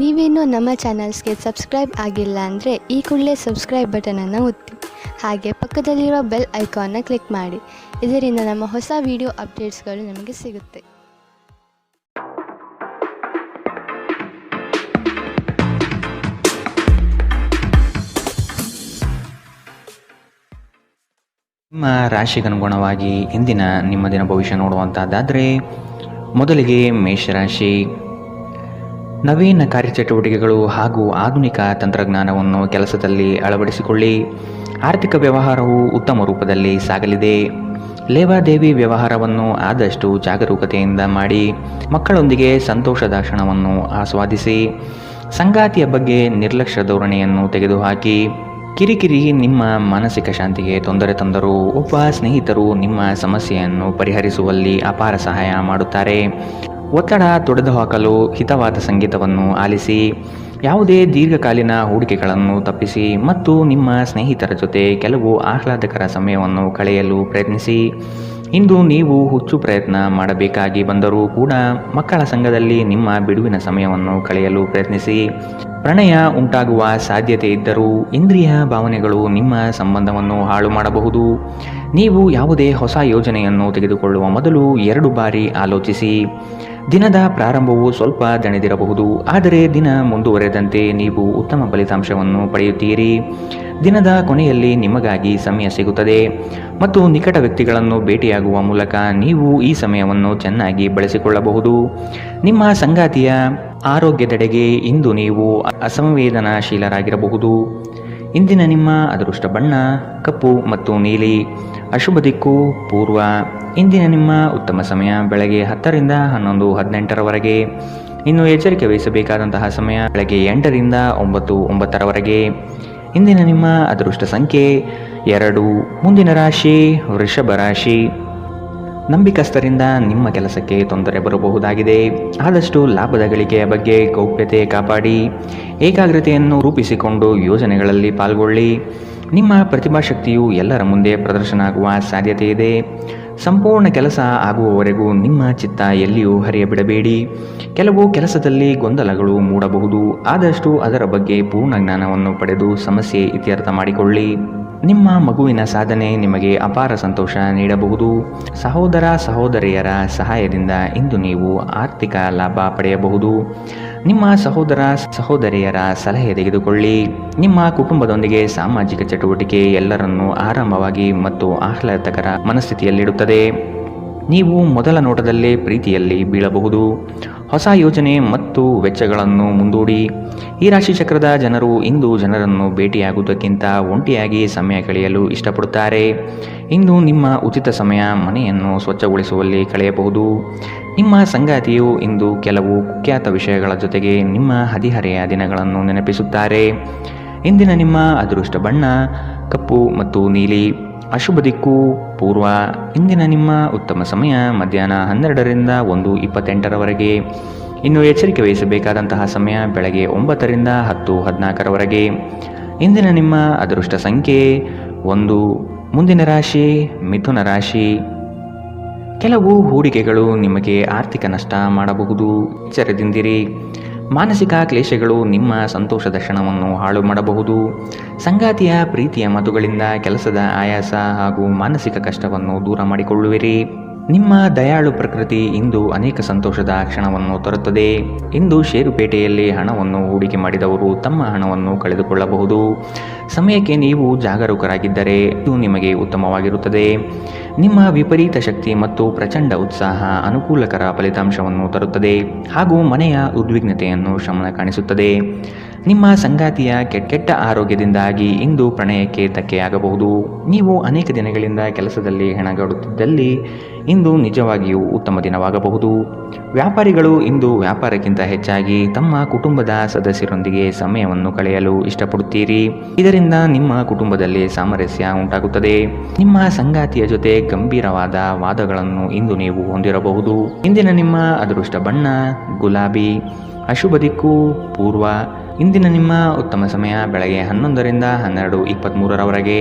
ನೀವೇನೂ ನಮ್ಮ ಚಾನಲ್ಸ್ಗೆ ಸಬ್ಸ್ಕ್ರೈಬ್ ಆಗಿಲ್ಲ ಅಂದರೆ ಈ ಕೂಡಲೇ ಸಬ್ಸ್ಕ್ರೈಬ್ ಬಟನನ್ನು ಒತ್ತಿ. ಹಾಗೆ ಪಕ್ಕದಲ್ಲಿರೋ ಬೆಲ್ ಐಕಾನ್ನ ಕ್ಲಿಕ್ ಮಾಡಿ. ಇದರಿಂದ ನಮ್ಮ ಹೊಸ ವಿಡಿಯೋ ಅಪ್ಡೇಟ್ಸ್ಗಳು ನಿಮಗೆ ಸಿಗುತ್ತೆ. ನಿಮ್ಮ ರಾಶಿಗನುಗುಣವಾಗಿ ಇಂದಿನ ನಿಮ್ಮ ದಿನ ಭವಿಷ್ಯ ನೋಡುವಂತಹದ್ದಾದರೆ, ಮೊದಲಿಗೆ ಮೇಷರಾಶಿ. ನವೀನ ಕಾರ್ಯಚಟುವಟಿಕೆಗಳು ಹಾಗೂ ಆಧುನಿಕ ತಂತ್ರಜ್ಞಾನವನ್ನು ಕೆಲಸದಲ್ಲಿ ಅಳವಡಿಸಿಕೊಳ್ಳಿ. ಆರ್ಥಿಕ ವ್ಯವಹಾರವು ಉತ್ತಮ ರೂಪದಲ್ಲಿ ಸಾಗಲಿದೆ. ಲೇವಾದೇವಿ ವ್ಯವಹಾರವನ್ನು ಆದಷ್ಟು ಜಾಗರೂಕತೆಯಿಂದ ಮಾಡಿ. ಮಕ್ಕಳೊಂದಿಗೆ ಸಂತೋಷದ ಕ್ಷಣವನ್ನು ಆಸ್ವಾದಿಸಿ. ಸಂಗಾತಿಯ ಬಗ್ಗೆ ನಿರ್ಲಕ್ಷ್ಯ ಧೋರಣೆಯನ್ನು ತೆಗೆದುಹಾಕಿ. ಕಿರಿಕಿರಿ ನಿಮ್ಮ ಮಾನಸಿಕ ಶಾಂತಿಗೆ ತೊಂದರೆ ತಂದರೂ ಒಬ್ಬ ಸ್ನೇಹಿತರು ನಿಮ್ಮ ಸಮಸ್ಯೆಯನ್ನು ಪರಿಹರಿಸುವಲ್ಲಿ ಅಪಾರ ಸಹಾಯ ಮಾಡುತ್ತಾರೆ. ಒತ್ತಡ ತೊಡೆದುಹಾಕಲು ಹಿತವಾದ ಸಂಗೀತವನ್ನು ಆಲಿಸಿ. ಯಾವುದೇ ದೀರ್ಘಕಾಲೀನ ಹೂಡಿಕೆಗಳನ್ನು ತಪ್ಪಿಸಿ ಮತ್ತು ನಿಮ್ಮ ಸ್ನೇಹಿತರ ಜೊತೆ ಕೆಲವು ಆಹ್ಲಾದಕರ ಸಮಯವನ್ನು ಕಳೆಯಲು ಪ್ರಯತ್ನಿಸಿ. ಇಂದು ನೀವು ಹುಚ್ಚು ಪ್ರಯತ್ನ ಮಾಡಬೇಕಾಗಿ ಬಂದರೂ ಕೂಡ ಮಕ್ಕಳ ಸಂಘದಲ್ಲಿ ನಿಮ್ಮ ಬಿಡುವಿನ ಸಮಯವನ್ನು ಕಳೆಯಲು ಪ್ರಯತ್ನಿಸಿ. ಪ್ರಣಯ ಉಂಟಾಗುವ ಸಾಧ್ಯತೆ ಇದ್ದರೂ ಇಂದ್ರಿಯ ಭಾವನೆಗಳು ನಿಮ್ಮ ಸಂಬಂಧವನ್ನು ಹಾಳು ಮಾಡಬಹುದು. ನೀವು ಯಾವುದೇ ಹೊಸ ಯೋಜನೆಯನ್ನು ತೆಗೆದುಕೊಳ್ಳುವ ಮೊದಲು 2 ಬಾರಿ ಆಲೋಚಿಸಿ. ದಿನದ ಪ್ರಾರಂಭವು ಸ್ವಲ್ಪ ದಣಿದಿರಬಹುದು, ಆದರೆ ದಿನ ಮುಂದುವರೆದಂತೆ ನೀವು ಉತ್ತಮ ಫಲಿತಾಂಶವನ್ನು ಪಡೆಯುತ್ತೀರಿ. ದಿನದ ಕೊನೆಯಲ್ಲಿ ನಿಮಗಾಗಿ ಸಮಯ ಸಿಗುತ್ತದೆ ಮತ್ತು ನಿಕಟ ವ್ಯಕ್ತಿಗಳನ್ನು ಭೇಟಿಯಾಗುವ ಮೂಲಕ ನೀವು ಈ ಸಮಯವನ್ನು ಚೆನ್ನಾಗಿ ಬಳಸಿಕೊಳ್ಳಬಹುದು. ನಿಮ್ಮ ಸಂಗಾತಿಯ ಆರೋಗ್ಯದೆಡೆಗೆ ಇಂದು ನೀವು ಅಸಂವೇದನಾಶೀಲರಾಗಿರಬಹುದು. ಇಂದಿನ ನಿಮ್ಮ ಅದೃಷ್ಟ ಬಣ್ಣ ಕಪ್ಪು ಮತ್ತು ನೀಲಿ. ಅಶುಭ ದಿಕ್ಕು ಪೂರ್ವ. ಇಂದಿನ ನಿಮ್ಮ ಉತ್ತಮ ಸಮಯ ಬೆಳಗ್ಗೆ 10 ರಿಂದ 11, 18ರವರೆಗೆ. ಇನ್ನು ಎಚ್ಚರಿಕೆ ವಹಿಸಬೇಕಾದಂತಹ ಸಮಯ ಬೆಳಗ್ಗೆ 8 ರಿಂದ 9, 9ರವರೆಗೆ. ಇಂದಿನ ನಿಮ್ಮ ಅದೃಷ್ಟ ಸಂಖ್ಯೆ 2. ಮುಂದಿನ ರಾಶಿ ವೃಷಭ ರಾಶಿ. ನಂಬಿಕಸ್ಥರಿಂದ ನಿಮ್ಮ ಕೆಲಸಕ್ಕೆ ತೊಂದರೆ ಬರಬಹುದಾಗಿದೆ. ಆದಷ್ಟು ಲಾಭದ ಗಳಿಕೆಯ ಬಗ್ಗೆ ಗೌಪ್ಯತೆ ಕಾಪಾಡಿ. ಏಕಾಗ್ರತೆಯನ್ನು ರೂಪಿಸಿಕೊಂಡು ಯೋಜನೆಗಳಲ್ಲಿ ಪಾಲ್ಗೊಳ್ಳಿ. ನಿಮ್ಮ ಪ್ರತಿಭಾಶಕ್ತಿಯು ಎಲ್ಲರ ಮುಂದೆ ಪ್ರದರ್ಶನ ಆಗುವ ಸಾಧ್ಯತೆ ಇದೆ. ಸಂಪೂರ್ಣ ಕೆಲಸ ಆಗುವವರೆಗೂ ನಿಮ್ಮ ಚಿತ್ತ ಎಲ್ಲಿಯೂ ಹರಿಯಬಿಡಬೇಡಿ. ಕೆಲವು ಕೆಲಸದಲ್ಲಿ ಗೊಂದಲಗಳು ಮೂಡಬಹುದು. ಆದಷ್ಟು ಅದರ ಬಗ್ಗೆ ಪೂರ್ಣ ಜ್ಞಾನವನ್ನು ಪಡೆದು ಸಮಸ್ಯೆ ಇತ್ಯರ್ಥ ಮಾಡಿಕೊಳ್ಳಿ. ನಿಮ್ಮ ಮಗುವಿನ ಸಾಧನೆ ನಿಮಗೆ ಅಪಾರ ಸಂತೋಷ ನೀಡಬಹುದು. ಸಹೋದರ ಸಹೋದರಿಯರ ಸಹಾಯದಿಂದ ಇಂದು ನೀವು ಆರ್ಥಿಕ ಲಾಭ ಪಡೆಯಬಹುದು. ನಿಮ್ಮ ಸಹೋದರ ಸಹೋದರಿಯರ ಸಲಹೆ ತೆಗೆದುಕೊಳ್ಳಿ. ನಿಮ್ಮ ಕುಟುಂಬದೊಂದಿಗೆ ಸಾಮಾಜಿಕ ಚಟುವಟಿಕೆ ಎಲ್ಲರನ್ನೂ ಆರಾಮವಾಗಿ ಮತ್ತು ಆಹ್ಲಾದಕರ ಮನಸ್ಥಿತಿಯಲ್ಲಿಡುತ್ತದೆ. ನೀವು ಮೊದಲ ನೋಟದಲ್ಲೇ ಪ್ರೀತಿಯಲ್ಲಿ ಬೀಳಬಹುದು. ಹೊಸ ಯೋಜನೆ ಮತ್ತು ವೆಚ್ಚಗಳನ್ನು ಮುಂದೂಡಿ. ಈ ರಾಶಿ ಚಕ್ರದ ಜನರು ಇಂದು ಜನರನ್ನು ಭೇಟಿಯಾಗುವುದಕ್ಕಿಂತ ಒಂಟಿಯಾಗಿ ಸಮಯ ಕಳೆಯಲು ಇಷ್ಟಪಡುತ್ತಾರೆ. ಇಂದು ನಿಮ್ಮ ಉಚಿತ ಸಮಯ ಮನೆಯನ್ನು ಸ್ವಚ್ಛಗೊಳಿಸುವಲ್ಲಿ ಕಳೆಯಬಹುದು. ನಿಮ್ಮ ಸಂಗಾತಿಯು ಇಂದು ಕೆಲವು ಕುಖ್ಯಾತ ವಿಷಯಗಳ ಜೊತೆಗೆ ನಿಮ್ಮ ಹದಿಹರೆಯ ದಿನಗಳನ್ನು ನೆನಪಿಸುತ್ತಾರೆ. ಇಂದಿನ ನಿಮ್ಮ ಅದೃಷ್ಟ ಬಣ್ಣ ಕಪ್ಪು ಮತ್ತು ನೀಲಿ. ಅಶುಭ ದಿಕ್ಕು ಪೂರ್ವ. ಇಂದಿನ ನಿಮ್ಮ ಉತ್ತಮ ಸಮಯ ಮಧ್ಯಾಹ್ನ 12 ರಿಂದ 1, 28ರವರೆಗೆ. ಇನ್ನು ಎಚ್ಚರಿಕೆ ವಹಿಸಬೇಕಾದಂತಹ ಸಮಯ ಬೆಳಗ್ಗೆ 9 ರಿಂದ 10, 14ರವರೆಗೆ. ಇಂದಿನ ನಿಮ್ಮ ಅದೃಷ್ಟ ಸಂಖ್ಯೆ 1. ಮುಂದಿನ ರಾಶಿ ಮಿಥುನ ರಾಶಿ. ಕೆಲವು ಹೂಡಿಕೆಗಳು ನಿಮಗೆ ಆರ್ಥಿಕ ನಷ್ಟ ಮಾಡಬಹುದು. ಎಚ್ಚರದಿಂದಿರಿ. ಮಾನಸಿಕ ಕ್ಲೇಶಗಳು ನಿಮ್ಮ ಸಂತೋಷದ ಕ್ಷಣವನ್ನು ಹಾಳು ಮಾಡಬಹುದು. ಸಂಗಾತಿಯ ಪ್ರೀತಿಯ ಮಾತುಗಳಿಂದ ಕೆಲಸದ ಆಯಾಸ ಹಾಗೂ ಮಾನಸಿಕ ಕಷ್ಟವನ್ನು ದೂರ ಮಾಡಿಕೊಳ್ಳುವಿರಿ. ನಿಮ್ಮ ದಯಾಳು ಪ್ರಕೃತಿ ಇಂದು ಅನೇಕ ಸಂತೋಷದ ಕ್ಷಣವನ್ನು ತರುತ್ತದೆ. ಇಂದು ಷೇರುಪೇಟೆಯಲ್ಲಿ ಹಣವನ್ನು ಹೂಡಿಕೆ ಮಾಡಿದವರು ತಮ್ಮ ಹಣವನ್ನು ಕಳೆದುಕೊಳ್ಳಬಹುದು. ಸಮಯಕ್ಕೆ ನೀವು ಜಾಗರೂಕರಾಗಿದ್ದರೆ ಇದು ನಿಮಗೆ ಉತ್ತಮವಾಗಿರುತ್ತದೆ. ನಿಮ್ಮ ವಿಪರೀತ ಶಕ್ತಿ ಮತ್ತು ಪ್ರಚಂಡ ಉತ್ಸಾಹ ಅನುಕೂಲಕರ ಫಲಿತಾಂಶವನ್ನು ತರುತ್ತದೆ ಹಾಗೂ ಮನೆಯ ಉದ್ವಿಗ್ನತೆಯನ್ನು ಶಮನ ಕಾಣಿಸುತ್ತದೆ. ನಿಮ್ಮ ಸಂಗಾತಿಯ ಕೆಟ್ಟ ಆರೋಗ್ಯದಿಂದಾಗಿ ಇಂದು ಪ್ರಣಯಕ್ಕೆ ಧಕ್ಕೆಯಾಗಬಹುದು. ನೀವು ಅನೇಕ ದಿನಗಳಿಂದ ಕೆಲಸದಲ್ಲಿ ಹೆಣಗಾಡುತ್ತಿದ್ದಲ್ಲಿ ಇಂದು ನಿಜವಾಗಿಯೂ ಉತ್ತಮ ದಿನವಾಗಬಹುದು. ವ್ಯಾಪಾರಿಗಳು ಇಂದು ವ್ಯಾಪಾರಕ್ಕಿಂತ ಹೆಚ್ಚಾಗಿ ತಮ್ಮ ಕುಟುಂಬದ ಸದಸ್ಯರೊಂದಿಗೆ ಸಮಯವನ್ನು ಕಳೆಯಲು ಇಷ್ಟಪಡುತ್ತೀರಿ. ಇದರಿಂದ ನಿಮ್ಮ ಕುಟುಂಬದಲ್ಲಿ ಸಾಮರಸ್ಯ ಉಂಟಾಗುತ್ತದೆ. ನಿಮ್ಮ ಸಂಗಾತಿಯ ಜೊತೆ ಗಂಭೀರವಾದ ವಾದಗಳನ್ನು ಇಂದು ನೀವು ಹೊಂದಿರಬಹುದು. ಇಂದಿನ ನಿಮ್ಮ ಅದೃಷ್ಟ ಬಣ್ಣ ಗುಲಾಬಿ. ಅಶುಭ ದಿಕ್ಕು ಪೂರ್ವ. ಇಂದಿನ ನಿಮ್ಮ ಉತ್ತಮ ಸಮಯ ಬೆಳಗ್ಗೆ 11 ರಿಂದ 12, 23ರವರೆಗೆ.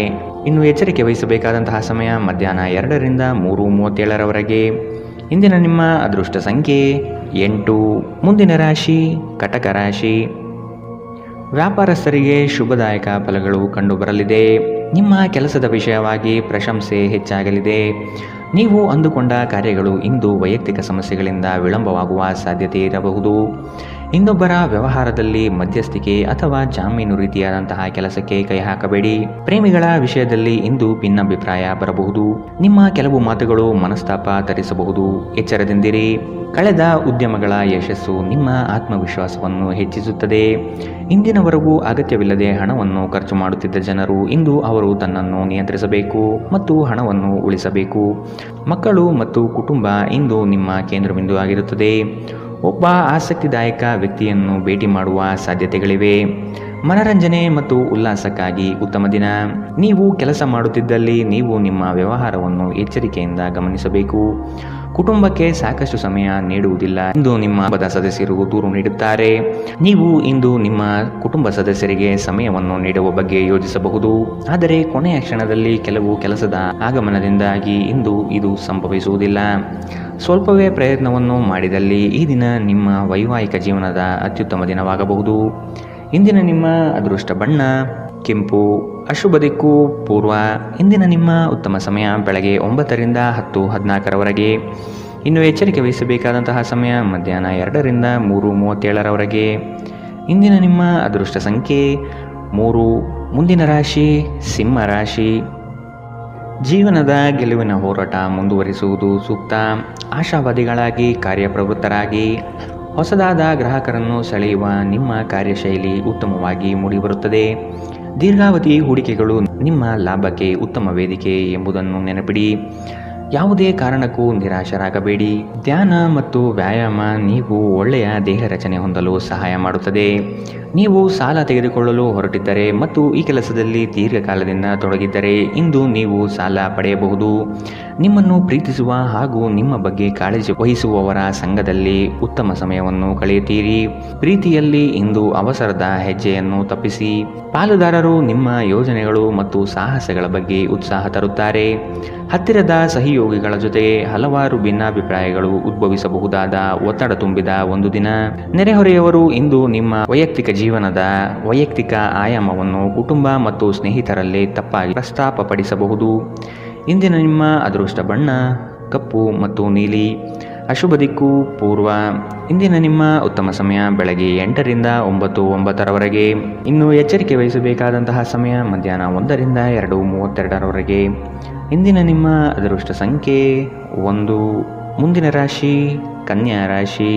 ಇನ್ನು ಎಚ್ಚರಿಕೆ ವಹಿಸಬೇಕಾದಂತಹ ಸಮಯ ಮಧ್ಯಾಹ್ನ 2 ರಿಂದ 3, 37ರವರೆಗೆ. ಇಂದಿನ ನಿಮ್ಮ ಅದೃಷ್ಟ ಸಂಖ್ಯೆ 8. ಮುಂದಿನ ರಾಶಿ ಕಟಕ ರಾಶಿ. ವ್ಯಾಪಾರಸ್ಥರಿಗೆ ಶುಭದಾಯಕ ಫಲಗಳು ಕಂಡುಬರಲಿದೆ. ನಿಮ್ಮ ಕೆಲಸದ ವಿಷಯವಾಗಿ ಪ್ರಶಂಸೆ ಹೆಚ್ಚಾಗಲಿದೆ. ನೀವು ಅಂದುಕೊಂಡ ಕಾರ್ಯಗಳು ಇಂದು ವೈಯಕ್ತಿಕ ಸಮಸ್ಯೆಗಳಿಂದ ವಿಳಂಬವಾಗುವ ಸಾಧ್ಯತೆ ಇರಬಹುದು. ಇನ್ನೊಬ್ಬರ ವ್ಯವಹಾರದಲ್ಲಿ ಮಧ್ಯಸ್ಥಿಕೆ ಅಥವಾ ಜಾಮೀನು ರೀತಿಯಾದಂತಹ ಕೆಲಸಕ್ಕೆ ಕೈ ಹಾಕಬೇಡಿ. ಪ್ರೇಮಿಗಳ ವಿಷಯದಲ್ಲಿ ಇಂದು ಭಿನ್ನಾಭಿಪ್ರಾಯ ಬರಬಹುದು. ನಿಮ್ಮ ಕೆಲವು ಮಾತುಗಳು ಮನಸ್ತಾಪ ತರಿಸಬಹುದು. ಎಚ್ಚರದಿಂದಿರಿ. ಕಳೆದ ಉದ್ಯಮಗಳ ಯಶಸ್ಸು ನಿಮ್ಮ ಆತ್ಮವಿಶ್ವಾಸವನ್ನು ಹೆಚ್ಚಿಸುತ್ತದೆ. ಇಂದಿನವರೆಗೂ ಅಗತ್ಯವಿಲ್ಲದೆ ಹಣವನ್ನು ಖರ್ಚು ಮಾಡುತ್ತಿದ್ದ ಜನರು ಇಂದು ಅವರು ತನ್ನನ್ನು ನಿಯಂತ್ರಿಸಬೇಕು ಮತ್ತು ಹಣವನ್ನು ಉಳಿಸಬೇಕು. ಮಕ್ಕಳು ಮತ್ತು ಕುಟುಂಬ ಇಂದು ನಿಮ್ಮ ಕೇಂದ್ರಬಿಂದು ಆಗಿರುತ್ತದೆ. ಒಬ್ಬ ಆಸಕ್ತಿದಾಯಕ ವ್ಯಕ್ತಿಯನ್ನು ಭೇಟಿ ಮಾಡುವ ಸಾಧ್ಯತೆಗಳಿವೆ. ಮನರಂಜನೆ ಮತ್ತು ಉಲ್ಲಾಸಕ್ಕಾಗಿ ಉತ್ತಮ ದಿನ. ನೀವು ಕೆಲಸ ಮಾಡುತ್ತಿದ್ದಲ್ಲಿ ನೀವು ನಿಮ್ಮ ವ್ಯವಹಾರವನ್ನು ಎಚ್ಚರಿಕೆಯಿಂದ ಗಮನಿಸಬೇಕು. ಕುಟುಂಬಕ್ಕೆ ಸಾಕಷ್ಟು ಸಮಯ ನೀಡುವುದಿಲ್ಲ ಎಂದು ನಿಮ್ಮ ಕುಟುಂಬದ ಸದಸ್ಯರು ದೂರು ನೀಡುತ್ತಾರೆ. ನೀವು ಇಂದು ನಿಮ್ಮ ಕುಟುಂಬ ಸದಸ್ಯರಿಗೆ ಸಮಯವನ್ನು ನೀಡುವ ಬಗ್ಗೆ ಯೋಚಿಸಬಹುದು. ಆದರೆ ಕೊನೆಯ ಕ್ಷಣದಲ್ಲಿ ಕೆಲವು ಕೆಲಸದ ಆಗಮನದಿಂದಾಗಿ ಇಂದು ಇದು ಸಂಭವಿಸುವುದಿಲ್ಲ. ಸ್ವಲ್ಪವೇ ಪ್ರಯತ್ನವನ್ನು ಮಾಡಿದಲ್ಲಿ ಈ ದಿನ ನಿಮ್ಮ ವೈವಾಹಿಕ ಜೀವನದ ಅತ್ಯುತ್ತಮ ದಿನವಾಗಬಹುದು. ಇಂದಿನ ನಿಮ್ಮ ಅದೃಷ್ಟ ಬಣ್ಣ ಕೆಂಪು. ಅಶುಭ ದಿಕ್ಕು ಪೂರ್ವ. ಇಂದಿನ ನಿಮ್ಮ ಉತ್ತಮ ಸಮಯ ಬೆಳಗ್ಗೆ 9 ರಿಂದ 10:14 ಇನ್ನು ಎಚ್ಚರಿಕೆ ವಹಿಸಬೇಕಾದಂತಹ ಸಮಯ ಮಧ್ಯಾಹ್ನ 2 ರಿಂದ 3:37 ಇಂದಿನ ನಿಮ್ಮ ಅದೃಷ್ಟ ಸಂಖ್ಯೆ 3. ಮುಂದಿನ ರಾಶಿ ಸಿಂಹ ರಾಶಿ. ಜೀವನದ ಗೆಲುವಿನ ಹೋರಾಟ ಮುಂದುವರಿಸುವುದು ಸೂಕ್ತ. ಆಶಾವಾದಿಗಳಾಗಿ ಕಾರ್ಯಪ್ರವೃತ್ತರಾಗಿ. ಹೊಸದಾದ ಗ್ರಾಹಕರನ್ನು ಸೆಳೆಯುವ ನಿಮ್ಮ ಕಾರ್ಯಶೈಲಿ ಉತ್ತಮವಾಗಿ ಮೂಡಿಬರುತ್ತದೆ. ದೀರ್ಘಾವಧಿ ಹೂಡಿಕೆಗಳು ನಿಮ್ಮ ಲಾಭಕ್ಕೆ ಉತ್ತಮ ವೇದಿಕೆ ಎಂಬುದನ್ನು ನೆನಪಿಡಿ. ಯಾವುದೇ ಕಾರಣಕ್ಕೂ ನಿರಾಶರಾಗಬೇಡಿ. ಧ್ಯಾನ ಮತ್ತು ವ್ಯಾಯಾಮ ನೀವು ಒಳ್ಳೆಯ ದೇಹ ರಚನೆ ಹೊಂದಲು ಸಹಾಯ ಮಾಡುತ್ತದೆ. ನೀವು ಸಾಲ ತೆಗೆದುಕೊಳ್ಳಲು ಹೊರಟಿದ್ದರೆ ಮತ್ತು ಈ ಕೆಲಸದಲ್ಲಿ ದೀರ್ಘಕಾಲದಿಂದ ತೊಡಗಿದ್ದರೆ ಇಂದು ನೀವು ಸಾಲ ಪಡೆಯಬಹುದು. ನಿಮ್ಮನ್ನು ಪ್ರೀತಿಸುವ ಹಾಗೂ ನಿಮ್ಮ ಬಗ್ಗೆ ಕಾಳಜಿ ವಹಿಸುವವರ ಸಂಘದಲ್ಲಿ ಉತ್ತಮ ಸಮಯವನ್ನು ಕಳೆಯುತ್ತೀರಿ. ಪ್ರೀತಿಯಲ್ಲಿ ಇಂದು ಅವಸರದ ಹೆಜ್ಜೆಯನ್ನು ತಪ್ಪಿಸಿ. ಪಾಲುದಾರರು ನಿಮ್ಮ ಯೋಜನೆಗಳು ಮತ್ತು ಸಾಹಸಗಳ ಬಗ್ಗೆ ಉತ್ಸಾಹ ತರುತ್ತಾರೆ. ಹತ್ತಿರದ ಸಹಯೋಗಿಗಳ ಜೊತೆ ಹಲವಾರು ಭಿನ್ನಾಭಿಪ್ರಾಯಗಳು ಉದ್ಭವಿಸಬಹುದಾದ ಒತ್ತಡ ತುಂಬಿದ ಒಂದು ದಿನ. ನೆರೆಹೊರೆಯವರು ಇಂದು ನಿಮ್ಮ ವೈಯಕ್ತಿಕ ಜೀವನದ ವೈಯಕ್ತಿಕ ಆಯಾಮವನ್ನು ಕುಟುಂಬ ಮತ್ತು ಸ್ನೇಹಿತರಲ್ಲಿ ತಪ್ಪಾಗಿ ಪ್ರಸ್ತಾಪಪಡಿಸಬಹುದು. ಇಂದಿನ ನಿಮ್ಮ ಅದೃಷ್ಟ ಬಣ್ಣ ಕಪ್ಪು ಮತ್ತು ನೀಲಿ. ಅಶುಭ ದಿಕ್ಕು ಪೂರ್ವ. ಇಂದಿನ ನಿಮ್ಮ ಉತ್ತಮ ಸಮಯ ಬೆಳಗ್ಗೆ 8 ರಿಂದ 9:09 ಇನ್ನು ಎಚ್ಚರಿಕೆ ವಹಿಸಬೇಕಾದಂತಹ ಸಮಯ ಮಧ್ಯಾಹ್ನ 1 ರಿಂದ 2:32 ಇಂದಿನ ನಿಮ್ಮ ಅದೃಷ್ಟ ಸಂಖ್ಯೆ 1. ಮುಂದಿನ ರಾಶಿ ಕನ್ಯಾ ರಾಶಿ.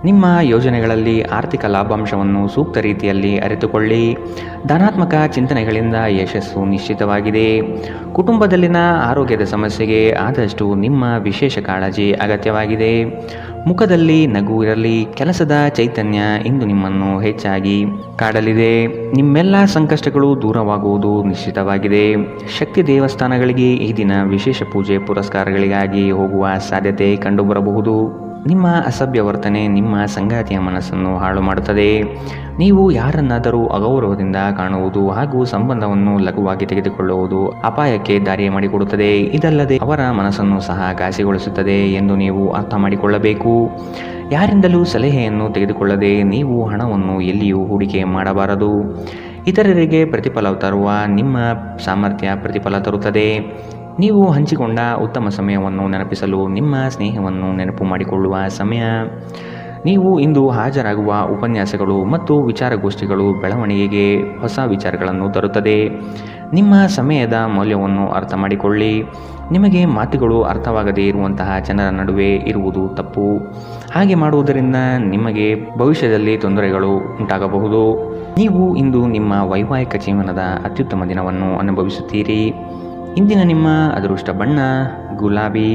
ನಿಮ್ಮ ಯೋಜನೆಗಳಲ್ಲಿ ಆರ್ಥಿಕ ಲಾಭಾಂಶವನ್ನು ಸೂಕ್ತ ರೀತಿಯಲ್ಲಿ ಅರಿತುಕೊಳ್ಳಿ. ಧನಾತ್ಮಕ ಚಿಂತನೆಗಳಿಂದ ಯಶಸ್ಸು ನಿಶ್ಚಿತವಾಗಿದೆ. ಕುಟುಂಬದಲ್ಲಿನ ಆರೋಗ್ಯದ ಸಮಸ್ಯೆಗೆ ಆದಷ್ಟು ನಿಮ್ಮ ವಿಶೇಷ ಕಾಳಜಿ ಅಗತ್ಯವಾಗಿದೆ. ಮುಖದಲ್ಲಿ ನಗು ಇರಲಿ. ಕೆಲಸದ ಚೈತನ್ಯ ಇಂದು ನಿಮ್ಮನ್ನು ಹೆಚ್ಚಾಗಿ ಕಾಡಲಿದೆ. ನಿಮ್ಮೆಲ್ಲ ಸಂಕಷ್ಟಗಳು ದೂರವಾಗುವುದು ನಿಶ್ಚಿತವಾಗಿದೆ. ಶಕ್ತಿ ದೇವಸ್ಥಾನಗಳಿಗೆ ಈ ದಿನ ವಿಶೇಷ ಪೂಜೆ ಪುರಸ್ಕಾರಗಳಿಗಾಗಿ ಹೋಗುವ ಸಾಧ್ಯತೆ ಕಂಡುಬರಬಹುದು. ನಿಮ್ಮ ಅಸಭ್ಯ ವರ್ತನೆ ನಿಮ್ಮ ಸಂಗಾತಿಯ ಮನಸ್ಸನ್ನು ಹಾಳು ಮಾಡುತ್ತದೆ. ನೀವು ಯಾರನ್ನಾದರೂ ಅಗೌರವದಿಂದ ಕಾಣುವುದು ಹಾಗೂ ಸಂಬಂಧವನ್ನು ಲಘುವಾಗಿ ತೆಗೆದುಕೊಳ್ಳುವುದು ಅಪಾಯಕ್ಕೆ ದಾರಿ ಮಾಡಿಕೊಡುತ್ತದೆ. ಇದಲ್ಲದೆ ಅವರ ಮನಸ್ಸನ್ನು ಸಹ ಘಾಸಿಗೊಳಿಸುತ್ತದೆ ಎಂದು ನೀವು ಅರ್ಥ ಮಾಡಿಕೊಳ್ಳಬೇಕು. ಯಾರಿಂದಲೂ ಸಲಹೆಯನ್ನು ತೆಗೆದುಕೊಳ್ಳದೆ ನೀವು ಹಣವನ್ನು ಎಲ್ಲಿಯೂ ಹೂಡಿಕೆ ಮಾಡಬಾರದು. ಇತರರಿಗೆ ಪ್ರತಿಫಲ ತರುವ ನಿಮ್ಮ ಸಾಮರ್ಥ್ಯ ಪ್ರತಿಫಲ ತರುತ್ತದೆ. ನೀವು ಹಂಚಿಕೊಂಡ ಉತ್ತಮ ಸಮಯವನ್ನು ನೆನಪಿಸಲು ನಿಮ್ಮ ಸ್ನೇಹವನ್ನು ನೆನಪು ಮಾಡಿಕೊಳ್ಳುವ ಸಮಯ. ನೀವು ಇಂದು ಹಾಜರಾಗುವ ಉಪನ್ಯಾಸಗಳು ಮತ್ತು ವಿಚಾರಗೋಷ್ಠಿಗಳು ಬೆಳವಣಿಗೆಗೆ ಹೊಸ ವಿಚಾರಗಳನ್ನು ತರುತ್ತದೆ. ನಿಮ್ಮ ಸಮಯದ ಮೌಲ್ಯವನ್ನು ಅರ್ಥ ಮಾಡಿಕೊಳ್ಳಿ. ನಿಮಗೆ ಮಾತುಗಳು ಅರ್ಥವಾಗದೇ ಇರುವಂತಹ ಜನರ ನಡುವೆ ಇರುವುದು ತಪ್ಪು. ಹಾಗೆ ಮಾಡುವುದರಿಂದ ನಿಮಗೆ ಭವಿಷ್ಯದಲ್ಲಿ ತೊಂದರೆಗಳು ಉಂಟಾಗಬಹುದು. ನೀವು ಇಂದು ನಿಮ್ಮ ವೈವಾಹಿಕ ಜೀವನದ ಅತ್ಯುತ್ತಮ ದಿನವನ್ನು ಅನುಭವಿಸುತ್ತೀರಿ. ಇಂದಿನ ನಿಮ್ಮ ಅದೃಷ್ಟ ಬಣ್ಣ ಗುಲಾಬಿ.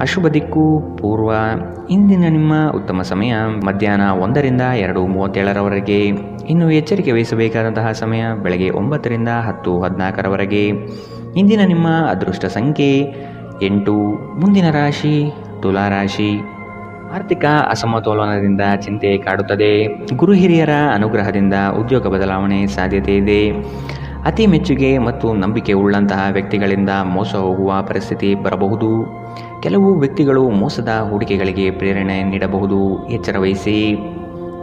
ಅಶುಭ ದಿಕ್ಕು ಪೂರ್ವ. ಇಂದಿನ ನಿಮ್ಮ ಉತ್ತಮ ಸಮಯ ಮಧ್ಯಾಹ್ನ 1 ರಿಂದ 2:37 ಇನ್ನು ಎಚ್ಚರಿಕೆ ವಹಿಸಬೇಕಾದಂತಹ ಸಮಯ ಬೆಳಗ್ಗೆ 9 ರಿಂದ 10:14 ಇಂದಿನ ನಿಮ್ಮ ಅದೃಷ್ಟ ಸಂಖ್ಯೆ 8. ಮುಂದಿನ ರಾಶಿ ತುಲಾ ರಾಶಿ. ಆರ್ಥಿಕ ಅಸಮತೋಲನದಿಂದ ಚಿಂತೆ ಕಾಡುತ್ತದೆ. ಗುರು ಹಿರಿಯರ ಅನುಗ್ರಹದಿಂದ ಉದ್ಯೋಗ ಬದಲಾವಣೆ ಸಾಧ್ಯತೆ ಇದೆ. ಅತಿ ಮೆಚ್ಚುಗೆ ಮತ್ತು ನಂಬಿಕೆ ಉಳ್ಳಂತಹ ವ್ಯಕ್ತಿಗಳಿಂದ ಮೋಸ ಹೋಗುವ ಪರಿಸ್ಥಿತಿ ಬರಬಹುದು. ಕೆಲವು ವ್ಯಕ್ತಿಗಳು ಮೋಸದ ಹೂಡಿಕೆಗಳಿಗೆ ಪ್ರೇರಣೆ ನೀಡಬಹುದು. ಎಚ್ಚರ ವಹಿಸಿ.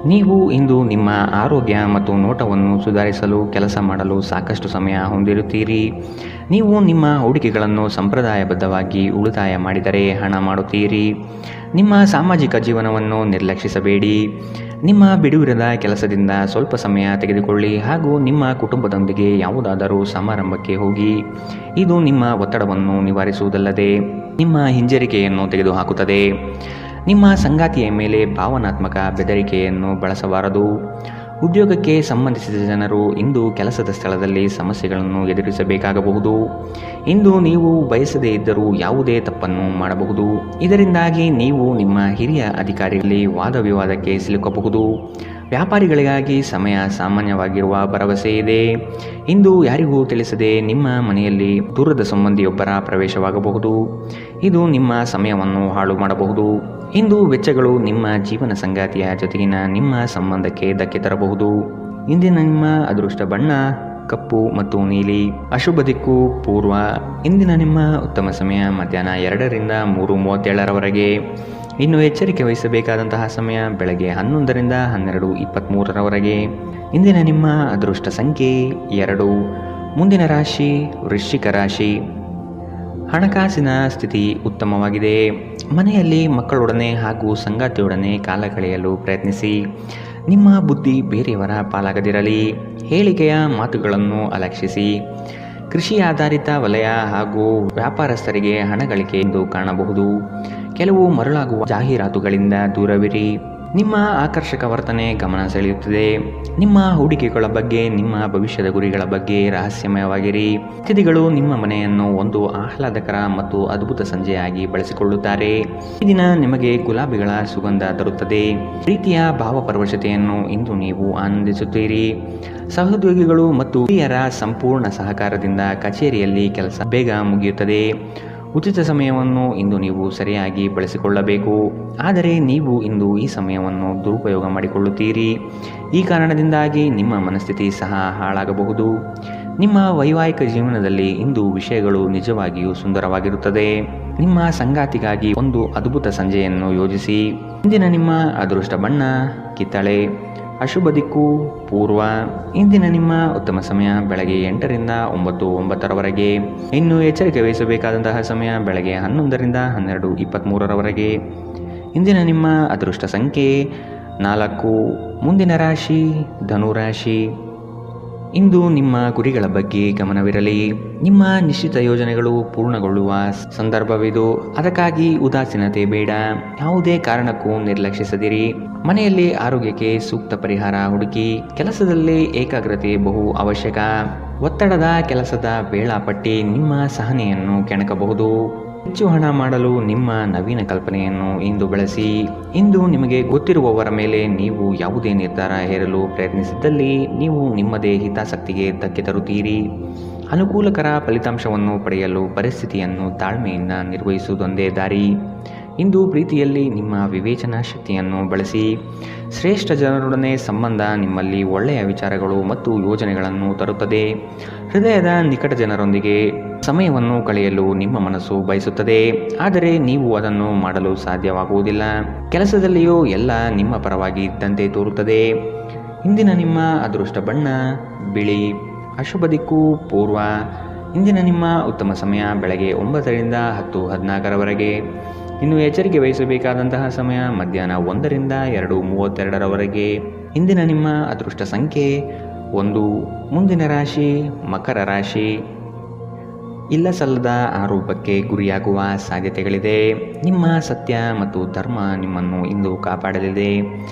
ನೀವು ಇಂದು ನಿಮ್ಮ ಆರೋಗ್ಯ ಮತ್ತು ನೋಟವನ್ನು ಸುಧಾರಿಸಲು ಕೆಲಸ ಮಾಡಲು ಸಾಕಷ್ಟು ಸಮಯ ಹೊಂದಿರುತ್ತೀರಿ. ನೀವು ನಿಮ್ಮ ಹೂಡಿಕೆಗಳನ್ನು ಸಂಪ್ರದಾಯಬದ್ಧವಾಗಿ ಉಳಿತಾಯ ಮಾಡಿದರೆ ಹಣ ಮಾಡುತ್ತೀರಿ. ನಿಮ್ಮ ಸಾಮಾಜಿಕ ಜೀವನವನ್ನು ನಿರ್ಲಕ್ಷಿಸಬೇಡಿ. ನಿಮ್ಮ ಬಿಡುವಿರದ ಕೆಲಸದಿಂದ ಸ್ವಲ್ಪ ಸಮಯ ತೆಗೆದುಕೊಳ್ಳಿ ಹಾಗೂ ನಿಮ್ಮ ಕುಟುಂಬದೊಂದಿಗೆ ಯಾವುದಾದರೂ ಸಮಾರಂಭಕ್ಕೆ ಹೋಗಿ. ಇದು ನಿಮ್ಮ ಒತ್ತಡವನ್ನು ನಿವಾರಿಸುವುದಲ್ಲದೆ ನಿಮ್ಮ ಹಿಂಜರಿಕೆಯನ್ನು ತೆಗೆದುಹಾಕುತ್ತದೆ. ನಿಮ್ಮ ಸಂಗಾತಿಯ ಮೇಲೆ ಭಾವನಾತ್ಮಕ ಬೆದರಿಕೆಯನ್ನು ಬಳಸಬಾರದು. ಉದ್ಯೋಗಕ್ಕೆ ಸಂಬಂಧಿಸಿದ ಜನರು ಇಂದು ಕೆಲಸದ ಸ್ಥಳದಲ್ಲಿ ಸಮಸ್ಯೆಗಳನ್ನು ಎದುರಿಸಬೇಕಾಗಬಹುದು. ಇಂದು ನೀವು ಬಯಸದೇ ಇದ್ದರೂ ಯಾವುದೇ ತಪ್ಪನ್ನು ಮಾಡಬಹುದು. ಇದರಿಂದಾಗಿ ನೀವು ನಿಮ್ಮ ಹಿರಿಯ ಅಧಿಕಾರಿಗಳಲ್ಲಿ ವಾದ ವಿವಾದಕ್ಕೆ ಸಿಲುಕಬಹುದು. ವ್ಯಾಪಾರಿಗಳಿಗಾಗಿ ಸಮಯ ಸಾಮಾನ್ಯವಾಗಿರುವ ಭರವಸೆ ಇದೆ. ಇಂದು ಯಾರಿಗೂ ತಿಳಿಸದೆ ನಿಮ್ಮ ಮನೆಯಲ್ಲಿ ದೂರದ ಸಂಬಂಧಿಯೊಬ್ಬರ ಪ್ರವೇಶವಾಗಬಹುದು. ಇದು ನಿಮ್ಮ ಸಮಯವನ್ನು ಹಾಳು ಮಾಡಬಹುದು. ಇಂದು ವೆಚ್ಚಗಳು ನಿಮ್ಮ ಜೀವನ ಸಂಗಾತಿಯ ಜೊತೆಗಿನ ನಿಮ್ಮ ಸಂಬಂಧಕ್ಕೆ ಧಕ್ಕೆ ತರಬಹುದು. ಇಂದಿನ ನಿಮ್ಮ ಅದೃಷ್ಟ ಬಣ್ಣ ಕಪ್ಪು ಮತ್ತು ನೀಲಿ. ಅಶುಭ ದಿಕ್ಕು ಪೂರ್ವ. ಇಂದಿನ ನಿಮ್ಮ ಉತ್ತಮ ಸಮಯ ಮಧ್ಯಾಹ್ನ 2ರಿಂದ 3:37ರವರೆಗೆ. ಇನ್ನು ಎಚ್ಚರಿಕೆ ವಹಿಸಬೇಕಾದಂತಹ ಸಮಯ ಬೆಳಗ್ಗೆ 11ರಿಂದ 12:23ರವರೆಗೆ. ಇಂದಿನ ನಿಮ್ಮ ಅದೃಷ್ಟ ಸಂಖ್ಯೆ 2. ಮುಂದಿನ ರಾಶಿ ವೃಶ್ಚಿಕ ರಾಶಿ. ಹಣಕಾಸಿನ ಸ್ಥಿತಿ ಉತ್ತಮವಾಗಿದೆ. ಮನೆಯಲ್ಲಿ ಮಕ್ಕಳೊಡನೆ ಹಾಗೂ ಸಂಗಾತಿಯೊಡನೆ ಕಾಲ ಕಳೆಯಲು ಪ್ರಯತ್ನಿಸಿ. ನಿಮ್ಮ ಬುದ್ಧಿ ಬೇರೆಯವರ ಪಾಲಾಗದಿರಲಿ. ಹೇಳಿಕೆಯ ಮಾತುಗಳನ್ನು ಅಲಕ್ಷಿಸಿ. ಕೃಷಿ ಆಧಾರಿತ ವಲಯ ಹಾಗೂ ವ್ಯಾಪಾರಸ್ಥರಿಗೆ ಹಣ ಗಳಿಕೆ ಎಂದು ಕಾಣಬಹುದು. ಕೆಲವು ಮರಳಾಗುವ ಜಾಹೀರಾತುಗಳಿಂದ ದೂರವಿರಿ. ನಿಮ್ಮ ಆಕರ್ಷಕ ವರ್ತನೆ ಗಮನ ಸೆಳೆಯುತ್ತದೆ. ನಿಮ್ಮ ಹೂಡಿಕೆಗಳ ಬಗ್ಗೆ, ನಿಮ್ಮ ಭವಿಷ್ಯದ ಗುರಿಗಳ ಬಗ್ಗೆ ರಹಸ್ಯಮಯವಾಗಿರಿ. ಅತಿಥಿಗಳು ನಿಮ್ಮ ಮನೆಯನ್ನು ಒಂದು ಆಹ್ಲಾದಕರ ಮತ್ತು ಅದ್ಭುತ ಸಂಜೆಯಾಗಿ ಬಳಸಿಕೊಳ್ಳುತ್ತಾರೆ. ಈ ದಿನ ನಿಮಗೆ ಗುಲಾಬಿಗಳ ಸುಗಂಧ ತರುತ್ತದೆ. ಪ್ರೀತಿಯ ಭಾವಪರವಶತೆಯನ್ನು ಇಂದು ನೀವು ಆನಂದಿಸುತ್ತೀರಿ. ಸಹೋದ್ಯೋಗಿಗಳು ಮತ್ತು ಹಿರಿಯರ ಸಂಪೂರ್ಣ ಸಹಕಾರದಿಂದ ಕಚೇರಿಯಲ್ಲಿ ಕೆಲಸ ಬೇಗ ಮುಗಿಯುತ್ತದೆ. ಉಚಿತ ಸಮಯವನ್ನು ಇಂದು ನೀವು ಸರಿಯಾಗಿ ಬಳಸಿಕೊಳ್ಳಬೇಕು. ಆದರೆ ನೀವು ಇಂದು ಈ ಸಮಯವನ್ನು ದುರುಪಯೋಗ ಮಾಡಿಕೊಳ್ಳುತ್ತೀರಿ. ಈ ಕಾರಣದಿಂದಾಗಿ ನಿಮ್ಮ ಮನಸ್ಥಿತಿ ಸಹ ಹಾಳಾಗಬಹುದು. ನಿಮ್ಮ ವೈವಾಹಿಕ ಜೀವನದಲ್ಲಿ ಇಂದು ವಿಷಯಗಳು ನಿಜವಾಗಿಯೂ ಸುಂದರವಾಗಿರುತ್ತದೆ. ನಿಮ್ಮ ಸಂಗಾತಿಗಾಗಿ ಒಂದು ಅದ್ಭುತ ಸಂಜೆಯನ್ನು ಯೋಜಿಸಿ. ಇಂದಿನ ನಿಮ್ಮ ಅದೃಷ್ಟ ಬಣ್ಣ ಕಿತ್ತಳೆ. ಅಶುಭ ದಿಕ್ಕು ಪೂರ್ವ. ಇಂದಿನ ನಿಮ್ಮ ಉತ್ತಮ ಸಮಯ ಬೆಳಗ್ಗೆ 8ರಿಂದ 9:09ರವರೆಗೆ. ಇನ್ನು ಎಚ್ಚರಿಕೆ ವಹಿಸಬೇಕಾದಂತಹ ಸಮಯ ಬೆಳಗ್ಗೆ 11ರಿಂದ 12:23ರವರೆಗೆ. ಇಂದಿನ ನಿಮ್ಮ ಅದೃಷ್ಟ ಸಂಖ್ಯೆ 4. ಮುಂದಿನ ರಾಶಿ ಧನುರಾಶಿ. ಇಂದು ನಿಮ್ಮ ಗುರಿಗಳ ಬಗ್ಗೆ ಗಮನವಿರಲಿ. ನಿಮ್ಮ ನಿಶ್ಚಿತ ಯೋಜನೆಗಳು ಪೂರ್ಣಗೊಳ್ಳುವ ಸಂದರ್ಭವಿದು. ಅದಕ್ಕಾಗಿ ಉದಾಸೀನತೆ ಬೇಡ. ಯಾವುದೇ ಕಾರಣಕ್ಕೂ ನಿರ್ಲಕ್ಷಿಸದಿರಿ. ಮನೆಯಲ್ಲಿ ಆರೋಗ್ಯಕ್ಕೆ ಸೂಕ್ತ ಪರಿಹಾರ ಹುಡುಕಿ. ಕೆಲಸದಲ್ಲಿ ಏಕಾಗ್ರತೆ ಬಹು ಅವಶ್ಯಕ. ಒತ್ತಡದ ಕೆಲಸದ ವೇಳಾಪಟ್ಟಿ ನಿಮ್ಮ ಸಹನೆಯನ್ನು ಕೆಣಕಬಹುದು. ಹೆಚ್ಚು ಹಣ ಮಾಡಲು ನಿಮ್ಮ ನವೀನ ಕಲ್ಪನೆಯನ್ನು ಇಂದು ಬಳಸಿ. ಇಂದು ನಿಮಗೆ ಗೊತ್ತಿರುವವರ ಮೇಲೆ ನೀವು ಯಾವುದೇ ನಿರ್ಧಾರ ಹೇರಲು ಪ್ರಯತ್ನಿಸಿದ್ದಲ್ಲಿ ನೀವು ನಿಮ್ಮದೇ ಹಿತಾಸಕ್ತಿಗೆ ಧಕ್ಕೆ ತರುತ್ತೀರಿ. ಅನುಕೂಲಕರ ಫಲಿತಾಂಶವನ್ನು ಪಡೆಯಲು ಪರಿಸ್ಥಿತಿಯನ್ನು ತಾಳ್ಮೆಯಿಂದ ನಿರ್ವಹಿಸುವುದೊಂದೇ ದಾರಿ. ಇಂದು ಪ್ರೀತಿಯಲ್ಲಿ ನಿಮ್ಮ ವಿವೇಚನಾ ಶಕ್ತಿಯನ್ನು ಬಳಸಿ. ಶ್ರೇಷ್ಠ ಜನರೊಡನೆ ಸಂಬಂಧ ನಿಮ್ಮಲ್ಲಿ ಒಳ್ಳೆಯ ವಿಚಾರಗಳು ಮತ್ತು ಯೋಜನೆಗಳನ್ನು ತರುತ್ತದೆ. ಹೃದಯದ ನಿಕಟ ಜನರೊಂದಿಗೆ ಸಮಯವನ್ನು ಕಳೆಯಲು ನಿಮ್ಮ ಮನಸ್ಸು ಬಯಸುತ್ತದೆ. ಆದರೆ ನೀವು ಅದನ್ನು ಮಾಡಲು ಸಾಧ್ಯವಾಗುವುದಿಲ್ಲ. ಕೆಲಸದಲ್ಲಿಯೂ ಎಲ್ಲ ನಿಮ್ಮ ಪರವಾಗಿ ಇದ್ದಂತೆ ತೋರುತ್ತದೆ. ಇಂದಿನ ನಿಮ್ಮ ಅದೃಷ್ಟ ಬಣ್ಣ ಬಿಳಿ. ಅಶುಭ ದಿಕ್ಕು ಪೂರ್ವ. ಇಂದಿನ ನಿಮ್ಮ ಉತ್ತಮ ಸಮಯ ಬೆಳಗ್ಗೆ 9ರಿಂದ 10:14ರವರೆಗೆ. ಇನ್ನು ಎಚ್ಚರಿಕೆ ವಹಿಸಬೇಕಾದಂತಹ ಸಮಯ ಮಧ್ಯಾಹ್ನ 1ರಿಂದ 2:32ರವರೆಗೆ. ಇಂದಿನ ನಿಮ್ಮ ಅದೃಷ್ಟ ಸಂಖ್ಯೆ 1. ಮುಂದಿನ ರಾಶಿ ಮಕರ ರಾಶಿ. ಇಲ್ಲಸಲ್ಲದ ಆರೋಪಕ್ಕೆ ಗುರಿಯಾಗುವ ಸಾಧ್ಯತೆಗಳಿದೆ. ನಿಮ್ಮ ಸತ್ಯ ಮತ್ತು ಧರ್ಮ ನಿಮ್ಮನ್ನು ಇಂದು ಕಾಪಾಡಲಿದೆ.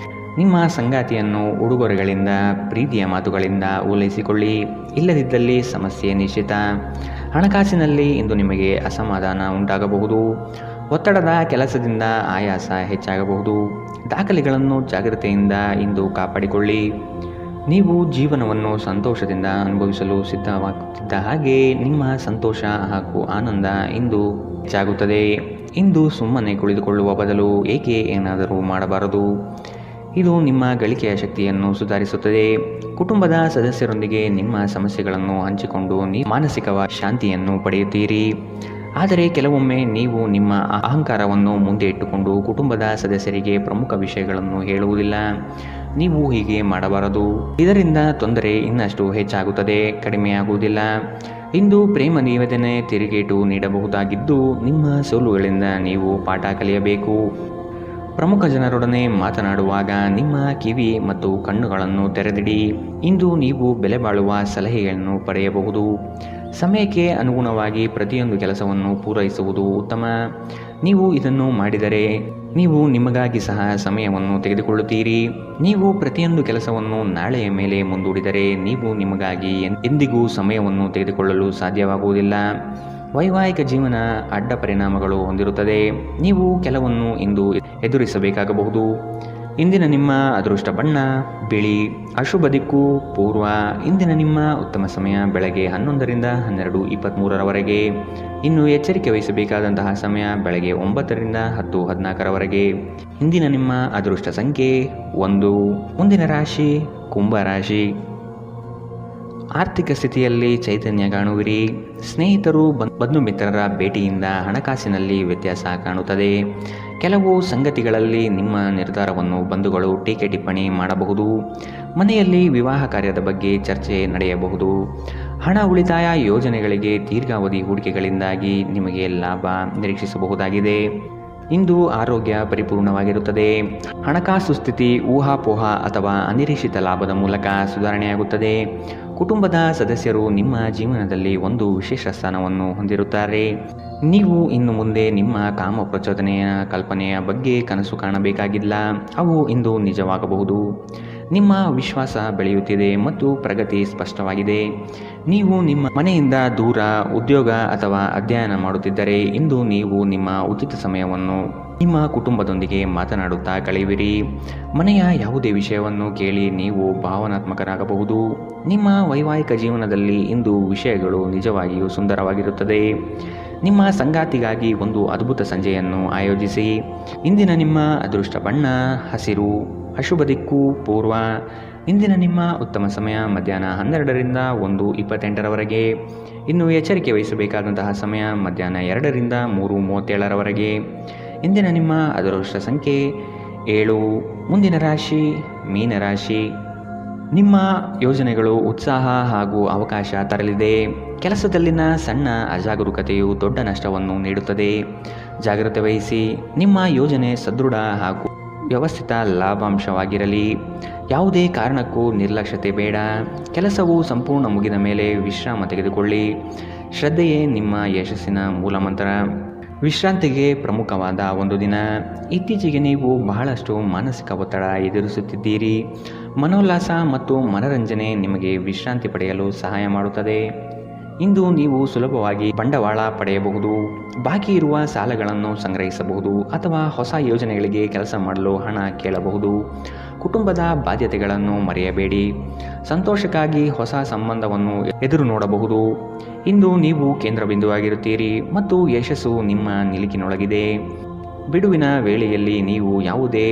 ನಿಮ್ಮ ಸಂಗಾತಿಯನ್ನು ಉಡುಗೊರೆಗಳಿಂದ, ಪ್ರೀತಿಯ ಮಾತುಗಳಿಂದ ಓಲೈಸಿಕೊಳ್ಳಿ. ಇಲ್ಲದಿದ್ದಲ್ಲಿ ಸಮಸ್ಯೆ ನಿಶ್ಚಿತ. ಹಣಕಾಸಿನಲ್ಲಿ ಇಂದು ನಿಮಗೆ ಅಸಮಾಧಾನ ಉಂಟಾಗಬಹುದು. ಒತ್ತಡದ ಕೆಲಸದಿಂದ ಆಯಾಸ ಹೆಚ್ಚಾಗಬಹುದು. ದಾಖಲೆಗಳನ್ನು ಜಾಗ್ರತೆಯಿಂದ ಇಂದು ಕಾಪಾಡಿಕೊಳ್ಳಿ. ನೀವು ಜೀವನವನ್ನು ಸಂತೋಷದಿಂದ ಅನುಭವಿಸಲು ಸಿದ್ಧವಾಗುತ್ತಿದ್ದ ಹಾಗೆ ನಿಮ್ಮ ಸಂತೋಷ ಹಾಗೂ ಆನಂದ ಇಂದು ಹೆಚ್ಚಾಗುತ್ತದೆ. ಇಂದು ಸುಮ್ಮನೆ ಕುಳಿತುಕೊಳ್ಳುವ ಬದಲು ಏಕೆ ಏನಾದರೂ ಮಾಡಬಾರದು. ಇದು ನಿಮ್ಮ ಗಳಿಕೆಯ ಶಕ್ತಿಯನ್ನು ಸುಧಾರಿಸುತ್ತದೆ. ಕುಟುಂಬದ ಸದಸ್ಯರೊಂದಿಗೆ ನಿಮ್ಮ ಸಮಸ್ಯೆಗಳನ್ನು ಹಂಚಿಕೊಂಡು ನೀವು ಮಾನಸಿಕ ಶಾಂತಿಯನ್ನು ಪಡೆಯುತ್ತೀರಿ. ಆದರೆ ಕೆಲವೊಮ್ಮೆ ನೀವು ನಿಮ್ಮ ಅಹಂಕಾರವನ್ನು ಮುಂದೆ ಇಟ್ಟುಕೊಂಡು ಕುಟುಂಬದ ಸದಸ್ಯರಿಗೆ ಪ್ರಮುಖ ವಿಷಯಗಳನ್ನು ಹೇಳುವುದಿಲ್ಲ. ನೀವು ಹೀಗೆ ಮಾಡಬಾರದು. ಇದರಿಂದ ತೊಂದರೆ ಇನ್ನಷ್ಟು ಹೆಚ್ಚಾಗುತ್ತದೆ, ಕಡಿಮೆಯಾಗುವುದಿಲ್ಲ. ಇಂದು ಪ್ರೇಮ ನಿವೇದನೆ ತಿರುಗೇಟು ನೀಡಬಹುದಾಗಿದ್ದು, ನಿಮ್ಮ ಸೋಲುಗಳಿಂದ ನೀವು ಪಾಠ ಕಲಿಯಬೇಕು. ಪ್ರಮುಖ ಜನರೊಡನೆ ಮಾತನಾಡುವಾಗ ನಿಮ್ಮ ಕಿವಿ ಮತ್ತು ಕಣ್ಣುಗಳನ್ನು ತೆರೆದಿಡಿ. ಇಂದು ನೀವು ಬೆಲೆ ಬಾಳುವ ಸಲಹೆಗಳನ್ನು ಪಡೆಯಬಹುದು. ಸಮಯಕ್ಕೆ ಅನುಗುಣವಾಗಿ ಪ್ರತಿಯೊಂದು ಕೆಲಸವನ್ನು ಪೂರೈಸುವುದು ಉತ್ತಮ. ನೀವು ಇದನ್ನು ಮಾಡಿದರೆ ನೀವು ನಿಮಗಾಗಿ ಸಹ ಸಮಯವನ್ನು ತೆಗೆದುಕೊಳ್ಳುತ್ತೀರಿ. ನೀವು ಪ್ರತಿಯೊಂದು ಕೆಲಸವನ್ನು ನಾಳೆಯ ಮೇಲೆ ಮುಂದೂಡಿದರೆ ನೀವು ನಿಮಗಾಗಿ ಎಂದಿಗೂ ಸಮಯವನ್ನು ತೆಗೆದುಕೊಳ್ಳಲು ಸಾಧ್ಯವಾಗುವುದಿಲ್ಲ. ವೈವಾಹಿಕ ಜೀವನ ಅಡ್ಡ ಪರಿಣಾಮಗಳು ಹೊಂದಿರುತ್ತದೆ. ನೀವು ಕೆಲವನ್ನು ಇಂದು ಎದುರಿಸಬೇಕಾಗಬಹುದು. ಇಂದಿನ ನಿಮ್ಮ ಅದೃಷ್ಟ ಬಣ್ಣ ಬಿಳಿ. ಅಶುಭ ದಿಕ್ಕು ಪೂರ್ವ. ಇಂದಿನ ನಿಮ್ಮ ಉತ್ತಮ ಸಮಯ ಬೆಳಗ್ಗೆ 11ರಿಂದ 12:23ರವರೆಗೆ. ಇನ್ನು ಎಚ್ಚರಿಕೆ ವಹಿಸಬೇಕಾದಂತಹ ಸಮಯ ಬೆಳಗ್ಗೆ 9ರಿಂದ 10:14ರವರೆಗೆ. ಇಂದಿನ ನಿಮ್ಮ ಅದೃಷ್ಟ ಸಂಖ್ಯೆ 1. ಮುಂದಿನ ರಾಶಿ ಕುಂಭ ರಾಶಿ. ಆರ್ಥಿಕ ಸ್ಥಿತಿಯಲ್ಲಿ ಚೈತನ್ಯ ಕಾಣುವಿರಿ. ಸ್ನೇಹಿತರು ಬಂಧು ಮಿತ್ರರ ಭೇಟಿಯಿಂದ ಹಣಕಾಸಿನಲ್ಲಿ ವ್ಯತ್ಯಾಸ ಕಾಣುತ್ತದೆ. ಕೆಲವು ಸಂಗತಿಗಳಲ್ಲಿ ನಿಮ್ಮ ನಿರ್ಧಾರವನ್ನು ಬಂಧುಗಳು ಟೀಕೆ ಟಿಪ್ಪಣಿ ಮಾಡಬಹುದು. ಮನೆಯಲ್ಲಿ ವಿವಾಹ ಕಾರ್ಯದ ಬಗ್ಗೆ ಚರ್ಚೆ ನಡೆಯಬಹುದು. ಹಣ ಉಳಿತಾಯ ಯೋಜನೆಗಳಿಗೆ ದೀರ್ಘಾವಧಿ ಹೂಡಿಕೆಗಳಿಂದಾಗಿ ನಿಮಗೆ ಲಾಭ ನಿರೀಕ್ಷಿಸಬಹುದಾಗಿದೆ. ಇಂದು ಆರೋಗ್ಯ ಪರಿಪೂರ್ಣವಾಗಿರುತ್ತದೆ. ಹಣಕಾಸು ಸ್ಥಿತಿ ಊಹಾಪೋಹ ಅಥವಾ ಅನಿರೀಕ್ಷಿತ ಲಾಭದ ಮೂಲಕ ಸುಧಾರಣೆಯಾಗುತ್ತದೆ. ಕುಟುಂಬದ ಸದಸ್ಯರು ನಿಮ್ಮ ಜೀವನದಲ್ಲಿ ಒಂದು ವಿಶೇಷ ಸ್ಥಾನವನ್ನು ಹೊಂದಿರುತ್ತಾರೆ. ನೀವು ಇನ್ನು ಮುಂದೆ ನಿಮ್ಮ ಕಾಮ ಪ್ರಚೋದನೆಯ ಕಲ್ಪನೆಯ ಬಗ್ಗೆ ಕನಸು ಕಾಣಬೇಕಾಗಿಲ್ಲ. ಅವು ಇಂದು ನಿಜವಾಗಬಹುದು. ನಿಮ್ಮ ವಿಶ್ವಾಸ ಬೆಳೆಯುತ್ತಿದೆ ಮತ್ತು ಪ್ರಗತಿ ಸ್ಪಷ್ಟವಾಗಿದೆ. ನೀವು ನಿಮ್ಮ ಮನೆಯಿಂದ ದೂರ ಉದ್ಯೋಗ ಅಥವಾ ಅಧ್ಯಯನ ಮಾಡುತ್ತಿದ್ದರೆ ಇಂದು ನೀವು ನಿಮ್ಮ ಉಚಿತ ಸಮಯವನ್ನು ನಿಮ್ಮ ಕುಟುಂಬದೊಂದಿಗೆ ಮಾತನಾಡುತ್ತಾ ಕಳೆಯುವಿರಿ. ಮನೆಯ ಯಾವುದೇ ವಿಷಯವನ್ನು ಕೇಳಿ ನೀವು ಭಾವನಾತ್ಮಕರಾಗಬಹುದು. ನಿಮ್ಮ ವೈವಾಹಿಕ ಜೀವನದಲ್ಲಿ ಇಂದು ವಿಷಯಗಳು ನಿಜವಾಗಿಯೂ ಸುಂದರವಾಗಿರುತ್ತದೆ. ನಿಮ್ಮ ಸಂಗಾತಿಗಾಗಿ ಒಂದು ಅದ್ಭುತ ಸಂಜೆಯನ್ನು ಆಯೋಜಿಸಿ. ಇಂದಿನ ನಿಮ್ಮ ಅದೃಷ್ಟ ಬಣ್ಣ ಹಸಿರು. ಅಶುಭ ದಿಕ್ಕು ಪೂರ್ವ. ಇಂದಿನ ನಿಮ್ಮ ಉತ್ತಮ ಸಮಯ ಮಧ್ಯಾಹ್ನ 12ರಿಂದ 1:28ರವರೆಗೆ. ಇನ್ನು ಎಚ್ಚರಿಕೆ ವಹಿಸಬೇಕಾದಂತಹ ಸಮಯ ಮಧ್ಯಾಹ್ನ 2ರಿಂದ 3:37ರವರೆಗೆ. ಇಂದಿನ ನಿಮ್ಮ ಅದೃಷ್ಟ ಸಂಖ್ಯೆ 7. ಮುಂದಿನ ರಾಶಿ ಮೀನರಾಶಿ. ನಿಮ್ಮ ಯೋಜನೆಗಳು ಉತ್ಸಾಹ ಹಾಗೂ ಅವಕಾಶ ತರಲಿದೆ. ಕೆಲಸದಲ್ಲಿನ ಸಣ್ಣ ಅಜಾಗರೂಕತೆಯು ದೊಡ್ಡ ನಷ್ಟವನ್ನು ನೀಡುತ್ತದೆ. ಜಾಗ್ರತೆ ವಹಿಸಿ. ನಿಮ್ಮ ಯೋಜನೆ ಸದೃಢ ಹಾಗೂ ವ್ಯವಸ್ಥಿತ ಲಾಭಾಂಶವಾಗಿರಲಿ. ಯಾವುದೇ ಕಾರಣಕ್ಕೂ ನಿರ್ಲಕ್ಷ್ಯತೆ ಬೇಡ. ಕೆಲಸವು ಸಂಪೂರ್ಣ ಮುಗಿದ ಮೇಲೆ ವಿಶ್ರಾಮ ತೆಗೆದುಕೊಳ್ಳಿ. ಶ್ರದ್ಧೆಯೇ ನಿಮ್ಮ ಯಶಸ್ಸಿನ ಮೂಲಮಂತ್ರ. ವಿಶ್ರಾಂತಿಗೆ ಪ್ರಮುಖವಾದ ಒಂದು ದಿನ. ಇತ್ತೀಚೆಗೆ ನೀವು ಬಹಳಷ್ಟು ಮಾನಸಿಕ ಒತ್ತಡ ಎದುರಿಸುತ್ತಿದ್ದೀರಿ. ಮನೋಲ್ಲಾಸ ಮತ್ತು ಮನರಂಜನೆ ನಿಮಗೆ ವಿಶ್ರಾಂತಿ ಪಡೆಯಲು ಸಹಾಯ ಮಾಡುತ್ತದೆ. ಇಂದು ನೀವು ಸುಲಭವಾಗಿ ಬಂಡವಾಳ ಪಡೆಯಬಹುದು. ಬಾಕಿ ಇರುವ ಸಾಲಗಳನ್ನು ಸಂಗ್ರಹಿಸಬಹುದು ಅಥವಾ ಹೊಸ ಯೋಜನೆಗಳಿಗೆ ಕೆಲಸ ಮಾಡಲು ಹಣ ಕೇಳಬಹುದು. ಕುಟುಂಬದ ಬಾಧ್ಯತೆಗಳನ್ನು ಮರೆಯಬೇಡಿ. ಸಂತೋಷಕ್ಕಾಗಿ ಹೊಸ ಸಂಬಂಧವನ್ನು ಎದುರು ನೋಡಬಹುದು. ಇಂದು ನೀವು ಕೇಂದ್ರ ಬಿಂದುವಾಗಿರುತ್ತೀರಿ ಮತ್ತು ಯಶಸ್ಸು ನಿಮ್ಮ ನಿಲುಕಿನೊಳಗಿದೆ. ಬಿಡುವಿನ ವೇಳೆಯಲ್ಲಿ ನೀವು ಯಾವುದೇ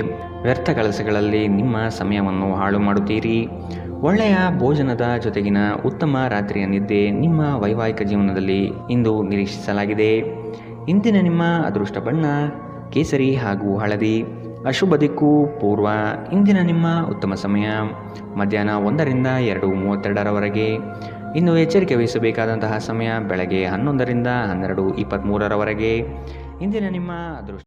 ವ್ಯರ್ಥ ಕೆಲಸಗಳಲ್ಲಿ ನಿಮ್ಮ ಸಮಯವನ್ನು ಹಾಳು ಮಾಡುತ್ತೀರಿ. ಒಳ್ಳೆಯ ಭೋಜನದ ಜೊತೆಗಿನ ಉತ್ತಮ ರಾತ್ರಿಯ ನಿದ್ದೆ ನಿಮ್ಮ ವೈವಾಹಿಕ ಜೀವನದಲ್ಲಿ ಇಂದು ನಿರೀಕ್ಷಿಸಲಾಗಿದೆ. ಇಂದಿನ ನಿಮ್ಮ ಅದೃಷ್ಟ ಬಣ್ಣ ಕೇಸರಿ ಹಾಗೂ ಹಳದಿ. ಅಶುಭ ದಿಕ್ಕು ಪೂರ್ವ. ಇಂದಿನ ನಿಮ್ಮ ಉತ್ತಮ ಸಮಯ ಮಧ್ಯಾಹ್ನ 1ರಿಂದ 2:32ರವರೆಗೆ. ಇನ್ನು ಎಚ್ಚರಿಕೆ ವಹಿಸಬೇಕಾದಂತಹ ಸಮಯ ಬೆಳಗ್ಗೆ 11ರಿಂದ 12:23ರವರೆಗೆ. ಇಂದಿನ ನಿಮ್ಮ ಅದೃಷ್ಟ